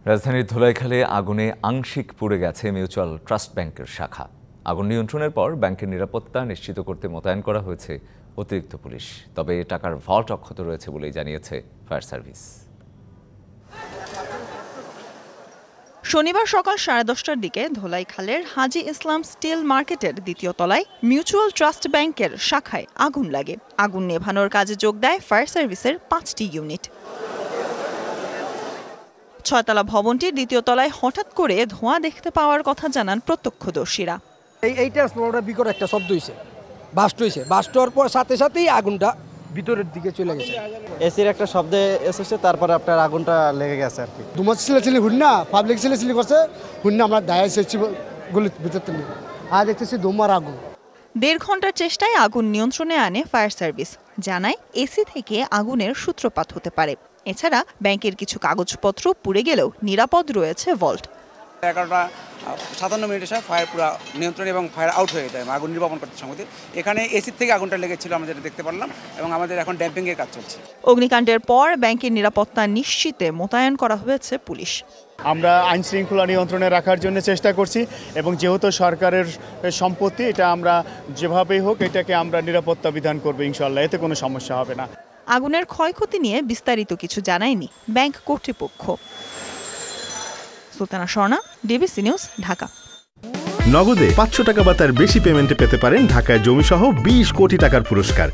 রাজধানীর ধোলাইখালে আগুনে আংশিক পুড়ে গেছে মিউচুয়াল ট্রাস্ট ব্যাংকের শাখা। আগুন নিয়ন্ত্রণের পর ব্যাংকের নিরাপত্তা নিশ্চিত করতে মোতায়েন করা হয়েছে অতিরিক্ত পুলিশ। তবে টাকার ভল্ট অক্ষত রয়েছে বলেই জানিয়েছে ফায়ার সার্ভিস। শনিবার সকাল 10:30টার দিকে ধোলাইখালের হাজী ইসলাম স্টিল মার্কেটের দ্বিতীয় তলায় মিউচুয়াল ট্রাস্ট ব্যাংকের শাখায় আগুন লাগে। আগুন নেভানোর কাজে যোগ দেয় ফায়ার সার্ভিসের 5টি ইউনিট। 6তলা ভবনটির দ্বিতীয় তলায় হঠাৎ করে ধোঁয়া দেখতে পাওয়ার কথা জানান প্রত্যক্ষদর্শীরা। এই ট্রান্সফরমারটা বিকট একটা শব্দ হয়েছে, বাস্ট হয়েছে। বাস্ট হওয়ার পর সাথে সাথেই আগুনটা ভিতরের দিকে চলে গেছে। এসির একটা শব্দে এসেছে, তারপরে আপনার আগুনটা লেগে গেছে আর কি। দুমাস ছিলেছিলি হুন্না পাবলিক ছিলেছিলি করছে হুন্না আমরা দায় এসেছি গুলি ভিতরতে নিয়ে আর দেখতেছি ধুমার আগুন। 1.5 ঘন্টার চেষ্টায় আগুন নিয়ন্ত্রণে আনে ফায়ার সার্ভিস। জানায় এসি থেকে আগুনের সূত্রপাত হতে পারে। এছাড়া ব্যাংকের কিছু কাগজপত্র পুড়ে গেলেও নিরাপদ রয়েছে ভল্ট। 11:57 ফায়ার পুরো নিয়ন্ত্রণ এবং ফায়ার আউট হয়ে যায় আগুন নির্বাপন করতে সময়। এখানে এসি থেকে আগুনটা লেগেছিল আমরা যেটা দেখতে পারলাম, এবং আমাদের এখন ড্যাম্পিং এর কাজ চলছে। অগ্নিকাণ্ডের পর ব্যাংকের নিরাপত্তা নিশ্চিতে মোতায়েন করা হয়েছে পুলিশ। আমরা আইন শৃঙ্খলা নিয়ন্ত্রণে রাখার জন্য চেষ্টা করছি, এবং যেহেতু সরকারের সম্পত্তি, এটা আমরা যেভাবেই হোক এটাকে আমরা নিরাপত্তা বিধান করবো ইনশাআল্লাহ, এতে কোনো সমস্যা হবে না। আগুনের ক্ষয়ক্ষতি নিয়ে বিস্তারিত কিছু জানায়নি ব্যাংক কর্তৃপক্ষ। Sultana Swarna, DBC news, Dhaka. নগদে 500 টাকা বা তার বেশি পেমেন্টে পেতে পারেন ঢাকায় জমিসহ 20 কোটি টাকার পুরস্কার।